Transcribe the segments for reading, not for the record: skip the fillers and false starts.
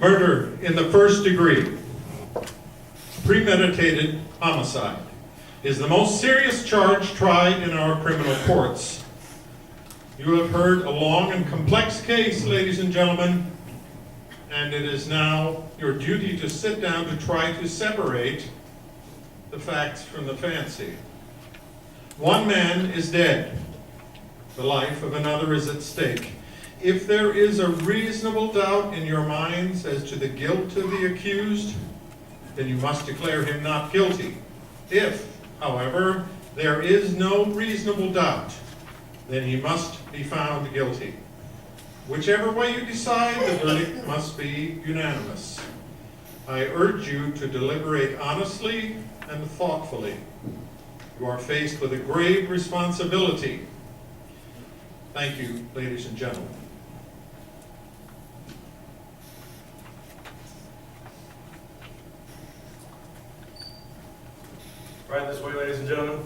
Murder in the first degree, premeditated homicide, is the most serious charge tried in our criminal courts. You have heard a long and complex case, ladies and gentlemen, and it is now your duty to sit down to try to separate the facts from the fancy. One man is dead. The life of another is at stake. If there is a reasonable doubt in your minds as to the guilt of the accused, then you must declare him not guilty. If, however, there is no reasonable doubt, then he must be found guilty. Whichever way you decide, the verdict must be unanimous. I urge you to deliberate honestly and thoughtfully. You are faced with a grave responsibility. Thank you, ladies and gentlemen. Right this way, ladies and gentlemen.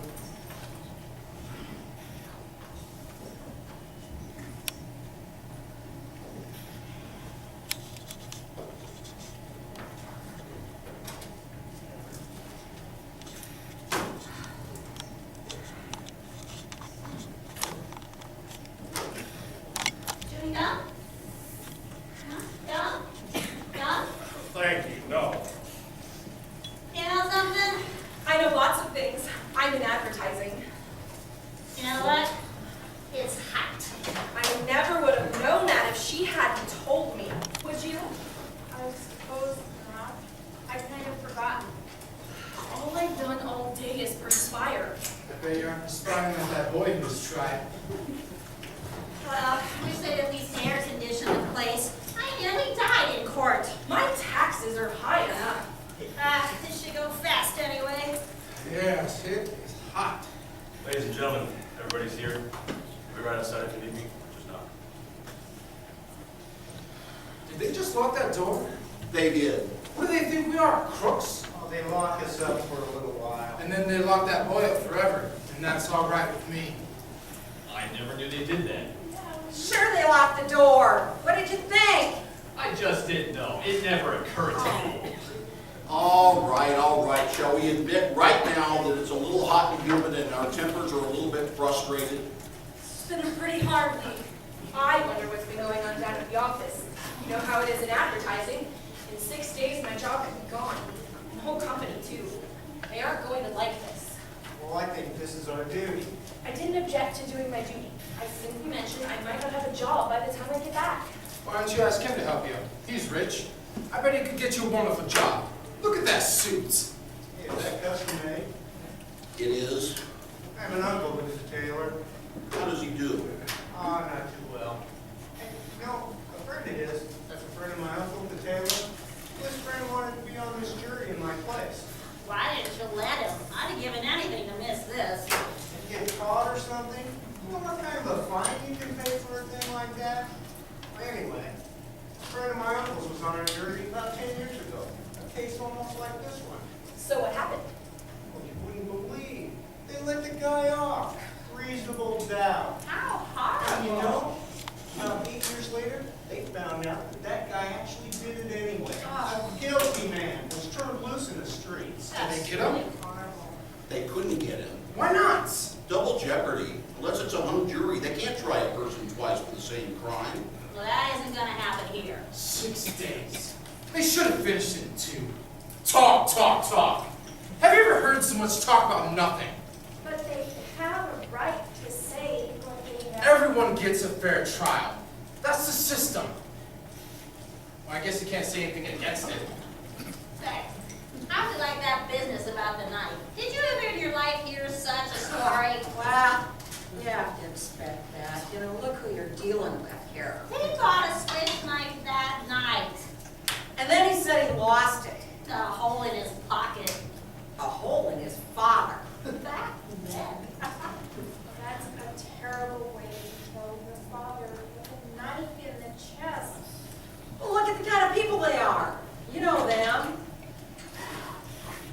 Thank you. No. You know something? I know lots of things. I'm in advertising. You know what? It's hot. I never would have known that if she hadn't told me. Would you? I suppose not. I'd kind of forgotten. All I've done all day is perspire. I bet you aren't perspiring like that boy in this trial. Well, wish they'd at least air condition the place. I nearly died in court. My taxes are high enough. This should go fast anyway. Yes, it is hot. Ladies and gentlemen, everybody's here. We'll be right outside if you need me. Just knock. Did they just lock that door? They did. What do they think we are, crooks? Oh, they lock us up for a little while. And then they lock that boy up forever, and that's all right with me. I never knew they did that. Sure they locked the door. What did you think? I just didn't know. It never occurred to me. All right. Shall we admit right now that it's a little hot and humid and our tempers are a little bit frustrated? It's been a pretty hard week. I wonder what's been going on down at the office. You know how it is in advertising. In 6 days, my job could be gone. And the whole company, too. They aren't going to like this. Well, I think this is our duty. I didn't object to doing my duty. I simply mentioned I might not have a job by the time I get back. Why don't you ask him to help you? He's rich. I bet he could get you a wonderful job. Look at that suit. Hey, is that custom made? It is. I have an uncle who's a tailor. How does he do? Oh, not too well. Hey, you know, a friend of his, that's a friend of my uncle, the tailor. His friend wanted to be on this jury in my place. Why didn't you let him? I'd have given anything to miss this. If you get caught or something, you know what kind of a fine you can pay for a thing like that? Anyway, a friend of my uncle's was on a jury about 10 years ago. A case almost like this one. So what happened? Well, you wouldn't believe. They let the guy off. Reasonable doubt. How And you horrible. know, about 8 years later, they found out that that guy actually did it anyway. Oh. A guilty man was turned loose in the streets. Can they That's get him? really horrible. They couldn't get him. Why not? Double jeopardy. Unless it's a hung jury, they can't try a person twice for the same crime. Well, that isn't gonna happen here. 6 days. They should have finished it in 2. Talk. Have you ever heard so much talk about nothing? But they have a right to say what they have. Everyone gets a fair trial. That's the system. Well, I guess you can't say anything against it. Say, how'd you like that business about the knife? Did you ever in your life hear such a story? Well, you have to expect that. You know, look who you're dealing with here. He bought a Swiss knife that night. And then he said he lost it. A hole in his pocket. A hole in his father. Back then. That's a terrible way to kill your father with a knife in the chest. Well, look at the kind of people they are. You know them.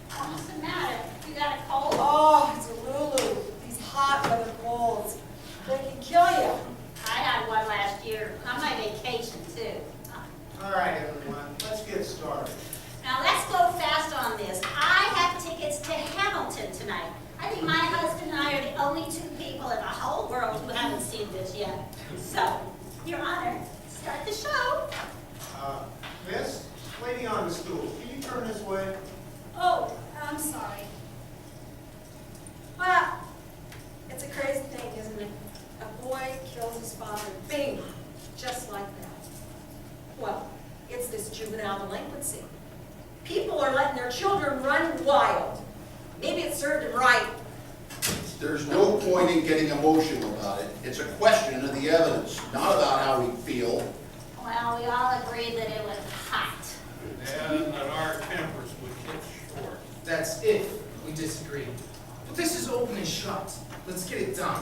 What's the matter? You got a cold? Oh, it's a Lulu. These hot weather colds. They can kill you. I had one last year. On my vacation, too. All right, everyone, let's father. Bing! Just like that. Well, it's this juvenile delinquency. People are letting their children run wild. Maybe it served him right. There's no point in getting emotional about it. It's a question of the evidence, not about how we feel. Well, we all agreed that it was hot. And that our tempers would get short. That's if we disagree. But this is open and shut. Let's get it done.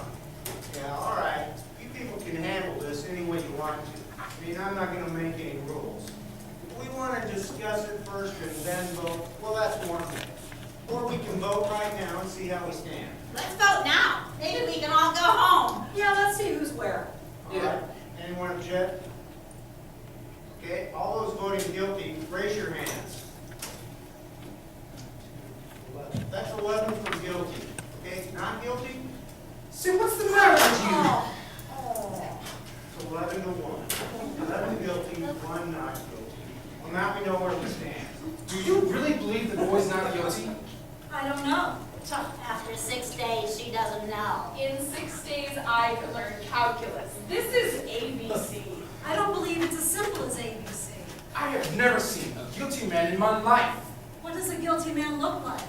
Yeah, all right. You people can handle this any way you want to. I mean, I'm not gonna make any rules. If we wanna discuss it first and then vote, well, that's one way. Or we can vote right now and see how we stand. Let's vote now. Maybe we can all go home. Yeah, let's see who's where. All right. Anyone object? Okay, all those voting guilty, raise your hands. 11. That's 11 for guilty. Okay, not guilty? See, what's the matter with you? It's 11 to 1. 11 guilty, 1 not guilty. Well, now we know where we stand. Do you really believe the boy's not guilty? I don't know. After 6 days, she doesn't know. In 6 days, I could learn calculus. This is ABC. I don't believe it's as simple as ABC. I have never seen a guilty man in my life. What does a guilty man look like?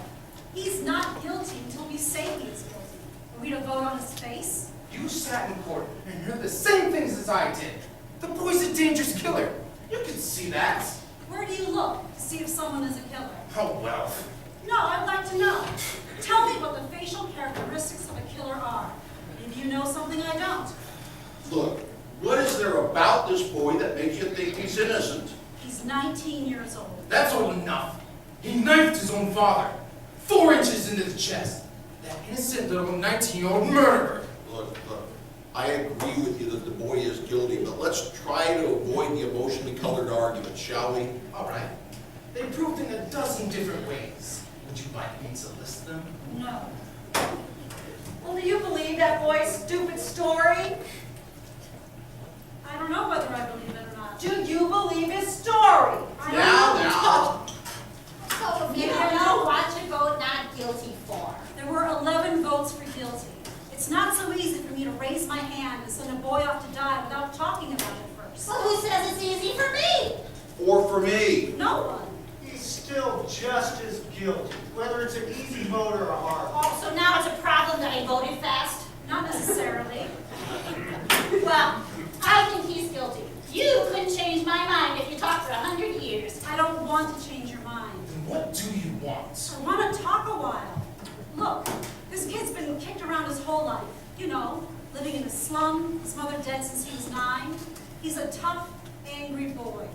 He's not guilty until we say he is guilty. Are we to vote on his face? You sat in court and heard the same things as I did. The boy's a dangerous killer. You can see that. Where do you look to see if someone is a killer? Oh, well. No, I'd like to know. Tell me what the facial characteristics of a killer are. Maybe you know something I don't. Look, what is there about this boy that makes you think he's innocent? He's 19 years old. That's old enough. He knifed his own father. 4 inches into the chest. That innocent little 19-year-old murderer. Look, I agree with you that the boy is guilty, but let's try to avoid the emotionally colored arguments, shall we? All right. They proved in a dozen different ways. Would you like me to list them? No. Well, do you believe that boy's stupid story? I don't know whether I believe it or not. Do you believe his story? I don't Now, know. now. So if you don't know what to vote not guilty for. There were 11 votes for guilty. It's not so easy for me to raise my hand and send a boy off to die without talking about it first. Well, who says it's easy for me? Or for me. No one. He's still just as guilty, whether it's an easy vote or a hard one. Oh, so now it's a problem that I voted fast? Not necessarily. Well, I think he's guilty. You couldn't change my mind if you talked for 100 years. I don't want to change your mind. Then what do you want? I want to talk a while. Look, this kid's been kicked around his whole life. You know, living in a slum, his mother dead since he was 9. He's a tough, angry boy.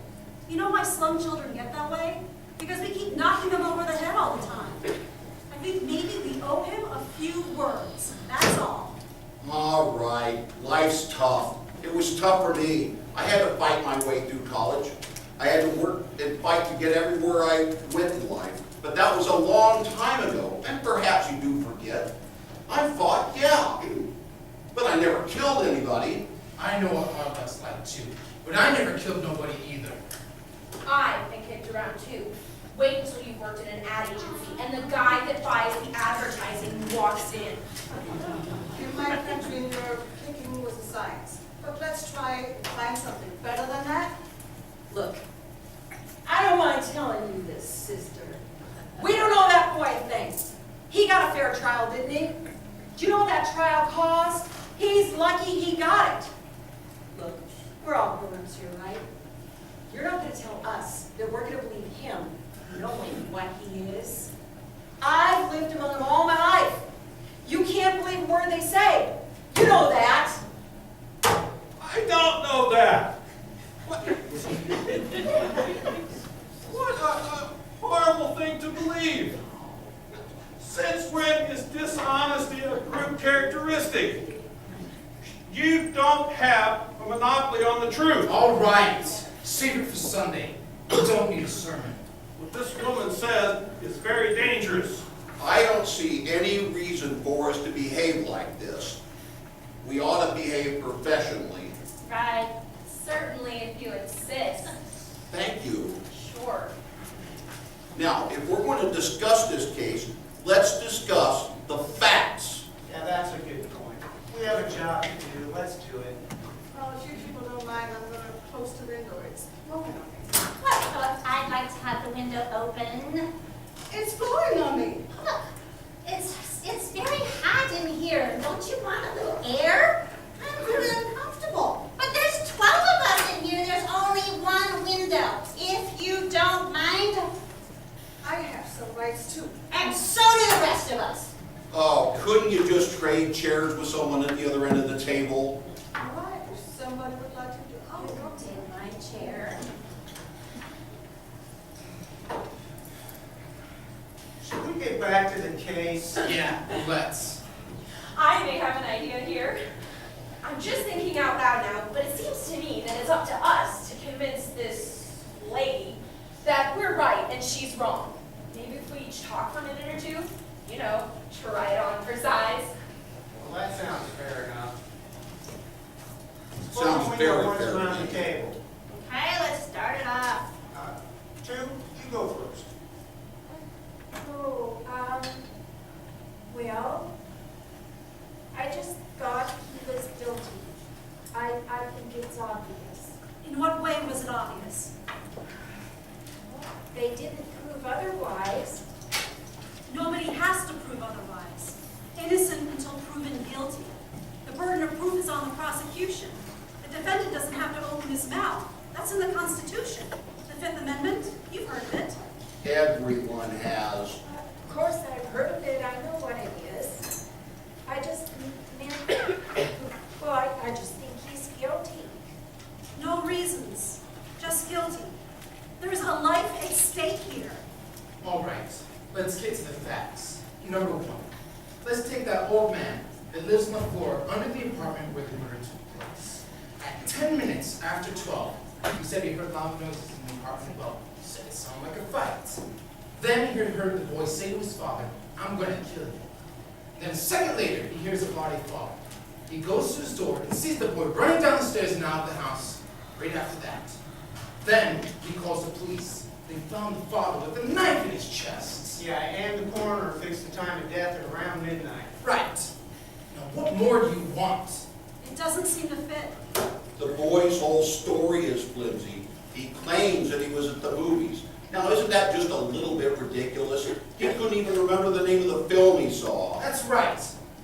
You know why slum children get that way? Because we keep knocking them over the head all the time. I think maybe we owe him a few words. That's all. All right, life's tough. It was tough for me. I had to fight my way through college. I had to work and fight to get everywhere I went in life. But that was a long time ago, and perhaps you do forget. I fought, yeah, but I never killed anybody. I know what hard that's like too, but I never killed nobody either. I've been kicked around too. Wait until you've worked in an ad agency and the guy that buys the advertising walks in. In my country, your kicking was a science. But let's try and find something better than that. Look, I don't mind telling you this, sister. We don't know that boy a thing. He got a fair trial, didn't he? Do you know what that trial cost? He's lucky he got it. Look, we're all grown-ups here, right? You're not going to tell us that we're going to believe him, knowing what he is. I've lived among them all my life. You can't believe a word they say. You know that. I don't know that. What a horrible thing to believe. Since when is dishonesty a group characteristic? You don't have a monopoly on the truth. All right, save it for Sunday. We don't need a sermon. What this woman says is very dangerous. I don't see any reason for us to behave like this. We ought to behave professionally. Right. Certainly if you insist. Thank you. Sure. Now, if we're going to discuss this case, let's discuss the facts. Yeah, that's a good point. We have a job to do, let's do it. it's blowing on me. Well, I'd like to have the window open. It's blowing on me. Look, it's very hot in here. Don't you want a little air? I'm really uncomfortable. But there's 12 of us in here. There's only one window. If you don't mind, I have some rights too. and so do the rest of us. Oh, couldn't you just trade chairs with someone at the other end of the table? All right, if somebody would like to do. Oh, don't take my chair. Should we get back to the case? Yeah, let's. I may have an idea here. I'm just thinking out loud now, but it seems to me that it's up to us to convince this lady that we're right and she's wrong. Maybe if we each talk for a minute or two, you know, try it on for size. Well, that sounds fair enough. Sounds Suppose we very know what's fair to around me. the table. Okay, let's start it off. Two, you go first. Oh, well, I just thought he was guilty. I think it's obvious. In what way was it obvious? They didn't prove otherwise. Nobody has to prove otherwise. Innocent until proven guilty. The burden of proof is on the prosecution. The defendant doesn't have to open his mouth. That's in the Constitution. The Fifth Amendment, you've heard of it. Everyone has. Of course, I've heard of it. I know what it is. I just meant, well, I just think he's guilty. No reasons, just guilty. There's a life at stake here. All right, let's get to the facts. Number one, let's take that old man that lives on the floor under the apartment where the murder took place. At 10 minutes after 12, he said he heard loud noises in the apartment. Well, he said it sounded like a fight. Then he heard the boy say to his father, "I'm going to kill you." Then a second later, he hears a body fall. He goes to his door and sees the boy running down the stairs and out of the house. Right after that, then he calls the police. They found the father with a knife in his chest. Yeah, and the coroner fixed the time of death at around midnight. Right. Now, what more do you want? It doesn't seem to fit. The boy's whole story is flimsy. He claims that he was at the movies. Now, isn't that just a little bit ridiculous? He couldn't even remember the name of the film he saw. That's right.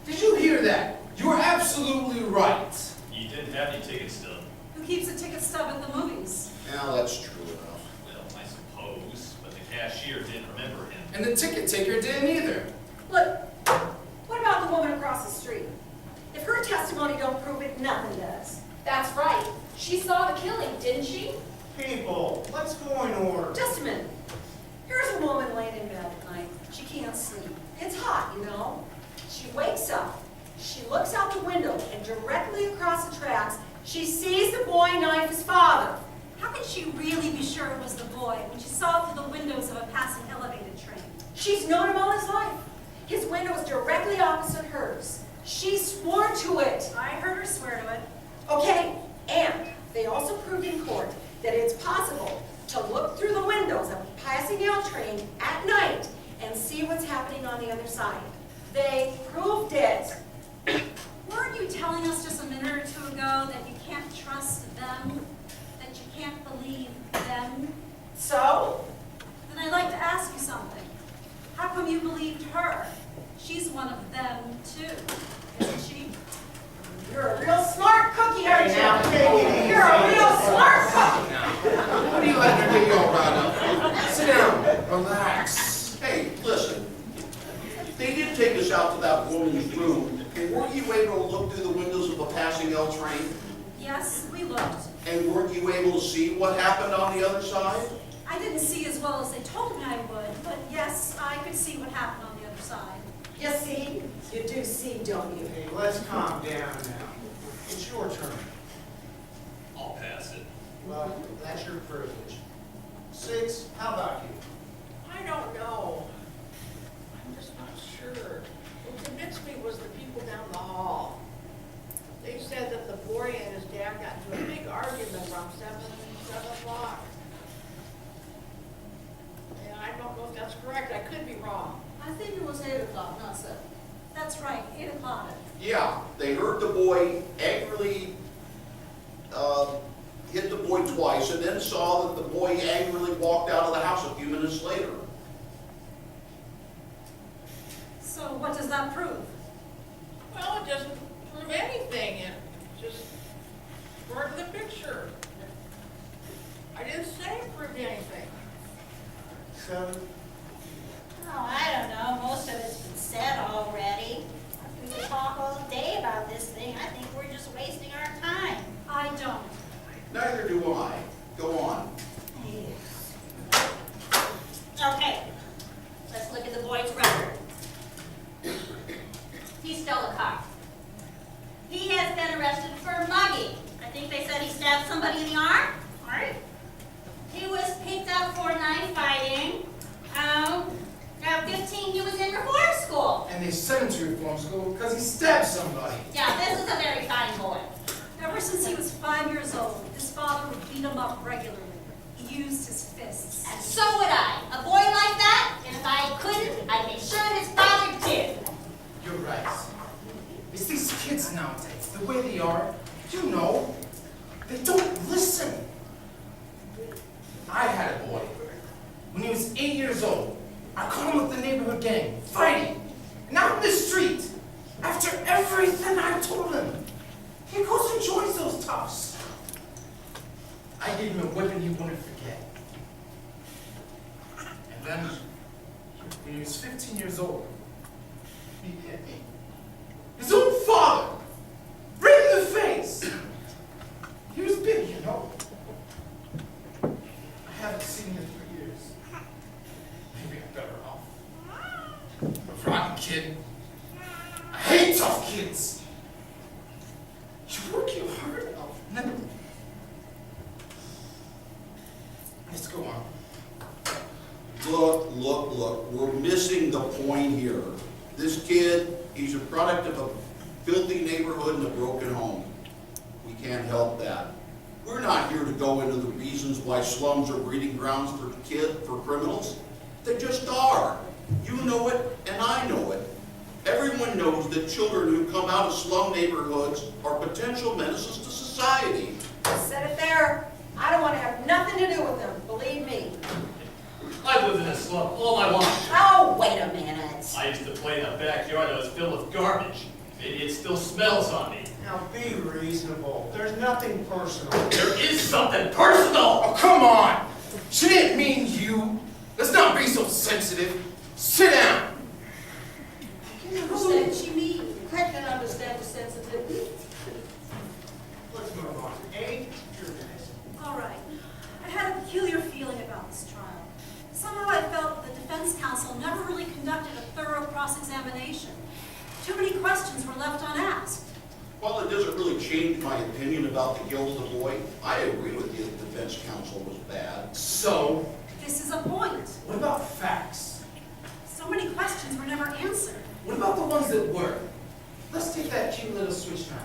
Did you hear that? You were absolutely right. You didn't have any tickets still. Who keeps a ticket stub at the movies? Now, that's true enough. Well, I suppose, but the cashier didn't remember him. And the ticket taker didn't either. Look, what about the woman across the street? If her testimony don't prove it, nothing does. That's right. She saw the killing, didn't she? People, let's go in order. Just a minute. Here's a woman laying in bed at night. She can't sleep. It's hot, you know. She wakes up. She looks out the window, and directly across the tracks, she sees the boy knife his father. How can she really be sure it was the boy when she saw it through the windows of a passing elevated train? She's known him all his life. His window is directly opposite hers. She swore to it. I heard her swear to it. Okay, and they also proved in court that it's possible to look through the windows of a passing L train at night and see what's happening on the other side. They proved it. Weren't you telling us just a minute or two ago that you can't trust them? That you can't believe them? So, Then I'd like to ask you something. How come you believed her? She's one of them too, isn't she? you're a real smart cookie, aren't Hey, now, take it you? easy. You're a real smart cookie. Now, what are you letting her get you all riled up? Sit down. Relax. Hey, listen. They did take us out to that woman's room, and weren't you able to look through the windows of a passing L train? Yes, we looked. And weren't you able to see what happened on the other side? I didn't see as well as they told me I would, but yes, I could see what happened on the other side. You see? You do see, don't you? Hey, let's calm down now. It's your turn. I'll pass it. Well, that's your privilege. Six, how about you? I don't know. I'm just not sure. What convinced me was the people down the hall. They said that the boy and his dad got into a big argument around 7 o'clock. And I don't know if that's correct. I could be wrong. I think it was 8 o'clock, not 7. That's right, 8 o'clock. Yeah, they heard the boy angrily hit the boy twice and then saw that the boy angrily walked out of the house a few minutes later. So what does that prove? Well, it doesn't prove anything, it's just part of the picture. I didn't say it proved anything. 7. Oh, I don't know, most of it's been said already. We could talk all day about this thing. I think we're just wasting our time. I don't. Neither do I. Go on. Okay, let's look at the boy's record. He stole a car. He has been arrested for mugging. I think they said he stabbed somebody in the arm. All right. He was picked up for knife fighting. At 15, he was in reform school. And they sent him to reform school because he stabbed somebody. Yeah, this is a very fine boy. Ever since he was 5 years old, his father would beat him up regularly. He used his fists. And so would I. A boy like that, and if I couldn't, I'd make sure his father did. You're right. It's these kids nowadays, the way they are, you know, they don't listen. I had a boy. When he was 8 years old, I caught him with the neighborhood gang, fighting. And out in the street, after everything I told him, he goes and joins those toughs. I gave him a weapon he wouldn't forget. And then, when he was 15 years old, he hit me. His own father! Right in the face! He was big, you know. I haven't seen him for years. Maybe I'm better off. A rotten kid. I hate tough kids. You work your heart out. Let's go on. Look. We're missing the point here. This kid, he's a product of a filthy neighborhood and a broken home. We can't help that. We're not here to go into the reasons why slums are breeding grounds for criminals. They just are. You know it, and I know it. Everyone knows that children who come out of slum neighborhoods are potential menaces to society. Said it there. I don't want to have nothing to do with them, believe me. I've lived in a slum all my life. Oh, wait a minute. I used to play in a backyard that was filled with garbage. It still smells on me. Now be reasonable. There's nothing personal. There is something personal! Oh, come on! She didn't mean you. Let's not be so sensitive. Sit down. I can understand what you mean. I can understand the sensitivity. Let's move on. 8, you're next. All right. I had a peculiar feeling about this trial. Somehow I felt the defense counsel never really conducted a thorough cross-examination. Too many questions were left unasked. While it doesn't really change my opinion about the guilt of the boy, I agree with you that the defense counsel was bad. So, This is a point. what about facts? So many questions were never answered. What about the ones that were? Let's take that cute little switch knife.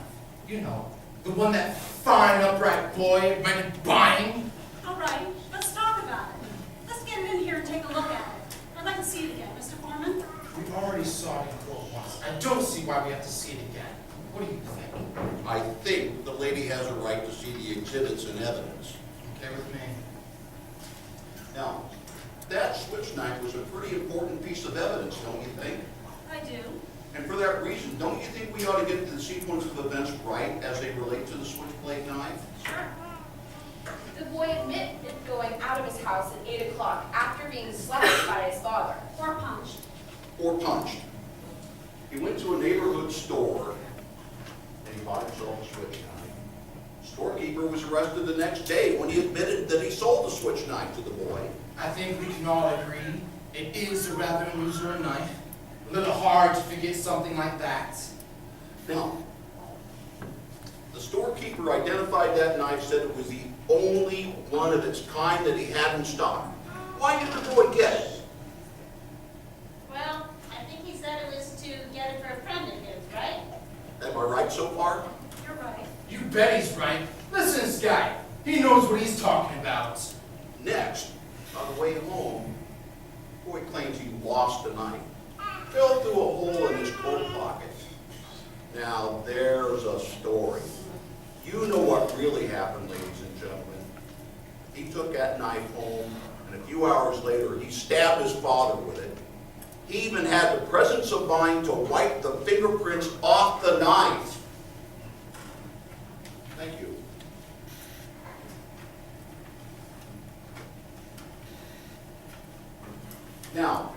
You know, the one that fine, upright boy might be buying. All right, let's talk about it. Let's get him in here and take a look at it. I'd like to see it again, Mr. Foreman. We already saw it in court once. I don't see why we have to see it again. What do you think? I think the lady has a right to see the exhibits and evidence. Okay with me? Now, that switch knife was a pretty important piece of evidence, don't you think? I do. And for that reason, don't you think we ought to get the sequence of events right as they relate to the switchblade knife? Sure. The boy admitted going out of his house at 8 o'clock after being slapped by his father. Or punched. Or punched. He went to a neighborhood store and he bought himself a switch knife. Storekeeper was arrested the next day when he admitted that he sold the switch knife to the boy. I think we can all agree it is a rather unusual knife. A little hard to forget something like that. Now, the storekeeper identified that knife, said it was the only one of its kind that he had in stock. Why did the boy get it? Well, I think he said it was to get it for a friend of his, right? Am I right so far? You're right. You bet he's right. Listen to this guy. He knows what he's talking about. Next, on the way home, the boy claims he lost the knife. Fell through a hole in his coat pocket. Now, there's a story. You know what really happened, ladies and gentlemen. He took that knife home, and a few hours later, he stabbed his father with it. He even had the presence of mind to wipe the fingerprints off the knife. Thank you. Now,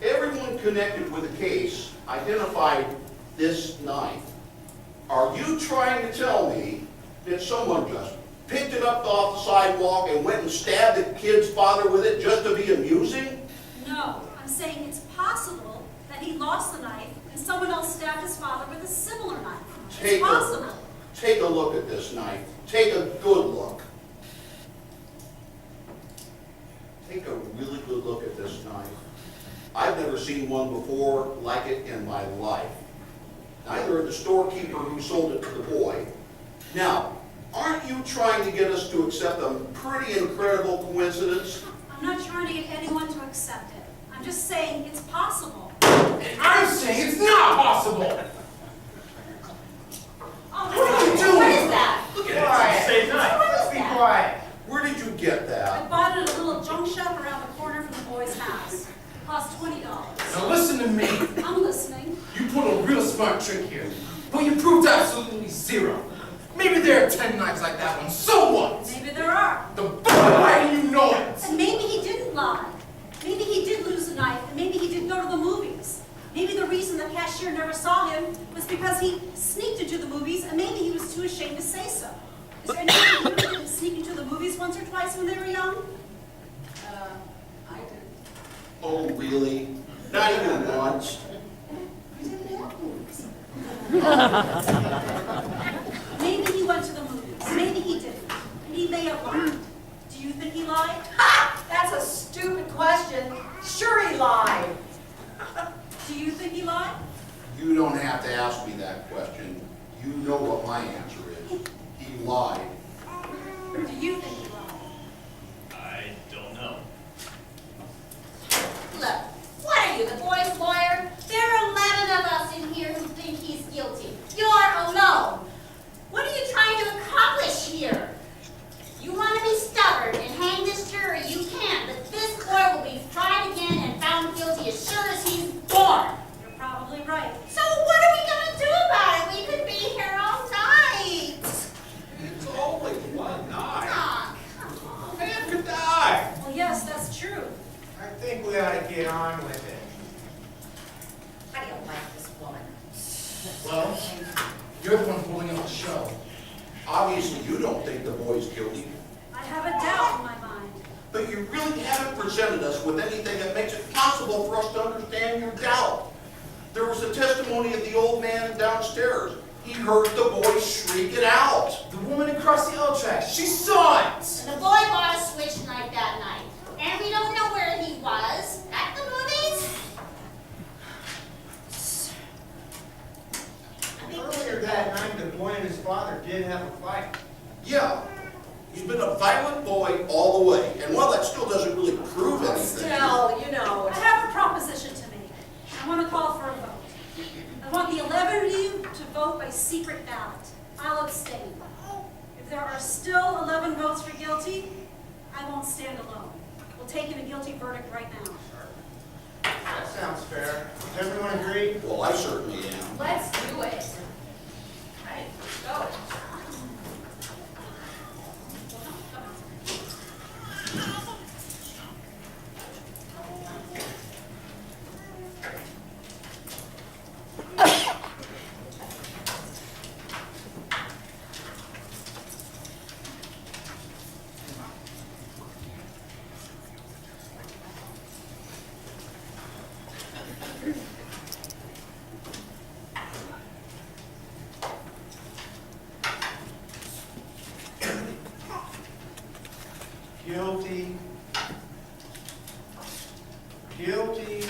everyone connected with the case identified this knife. Are you trying to tell me that someone just picked it up off the sidewalk and went and stabbed the kid's father with it just to be amusing? No, I'm saying it's possible that he lost the knife and someone else stabbed his father with a similar knife. It's possible. Take a look at this knife. Take a good look. Take a really good look at this knife. I've never seen one before like it in my life. Neither had the storekeeper who sold it to the boy. Now, aren't you trying to get us to accept a pretty incredible coincidence? I'm not trying to get anyone to accept it. I'm just saying it's possible. And I'm saying it's not possible. Oh, What are you doing? What is that? Look at it, it's the same knife. Let's be quiet. Where did you get I that? bought it at a little junk shop around the corner from the boy's house. It cost $20. Now listen to me. I'm listening. You pulled a real smart trick here, but you proved absolutely zero. Maybe there are 10 knives like that one. So what? Maybe there are. The boy lied and you know it. And maybe he didn't lie. Maybe he did lose a knife, and maybe he did go to the movies. Maybe the reason the cashier never saw him was because he sneaked into the movies, and maybe he was too ashamed to say so. Is there anyone who didn't sneak into the movies once or twice when they were young? I did. Oh, really? Not even once? We didn't have movies. Maybe he went to the movies. Maybe he didn't. And he may have lied. Do you think he lied? Ha! That's a stupid question. Sure he lied. Do you think he lied? You don't have to ask me that question. You know what my answer is. He lied. Do you think he lied? I don't know. Look, what are you, the boy's lawyer? There are 11 of us in here who think he's guilty. You're alone. What are you trying to accomplish here? You want to be stubborn and hang this jury, you can, but this boy will be tried again and found guilty as sure as he's born. You're probably right. So what are we going to do about it? We could be here all night. It's only one knife. Ah, come on. Man could die. Well, yes, that's true. I think we ought to get on with it. I don't like this woman. Well, you're the one pulling up the show. Obviously, you don't think the boy's guilty, I have a doubt in my mind. but you really haven't presented us with anything that makes it possible for us to understand your doubt. There was a testimony of the old man downstairs. He heard the boy shriek it out. The woman across the L track, she saw it. And the boy bought a switch knife that night. And we don't know where he was. At the movies? Earlier that night, the boy and his father did have a fight. Yeah, he's been a violent boy all the way. And while that still doesn't really prove anything. Still, you know. I have a proposition to make. I want to call for a vote. I want the 11 of you to vote by secret ballot. I'll abstain. If there are still 11 votes for guilty, I won't stand alone. We'll take in a guilty verdict right now. That sounds fair. Does everyone agree? Well, I certainly am. Let's do it. Right, go. Guilty. Guilty.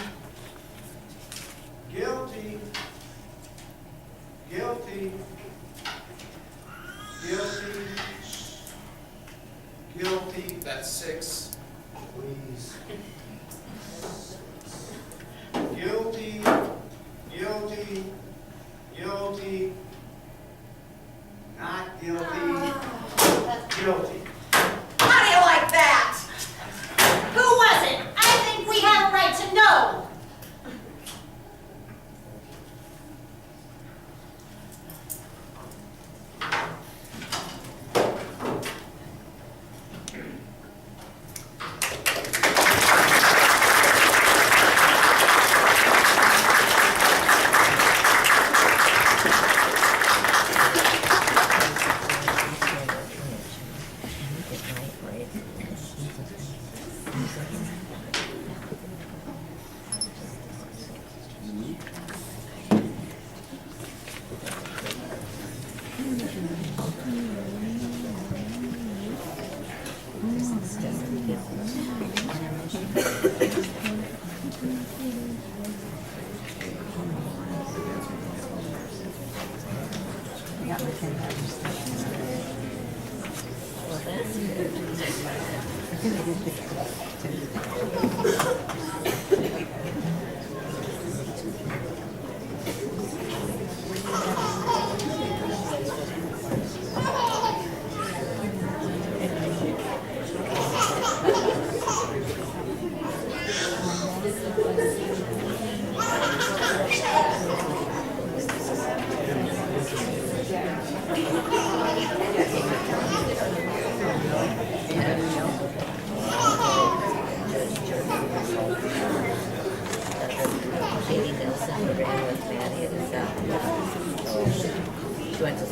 Guilty. Guilty. Guilty. Guilty. That's 6. Please. Guilty. Guilty. Guilty. Not guilty. guilty. How do you like that? Who was it? I think we have a right to know. She went to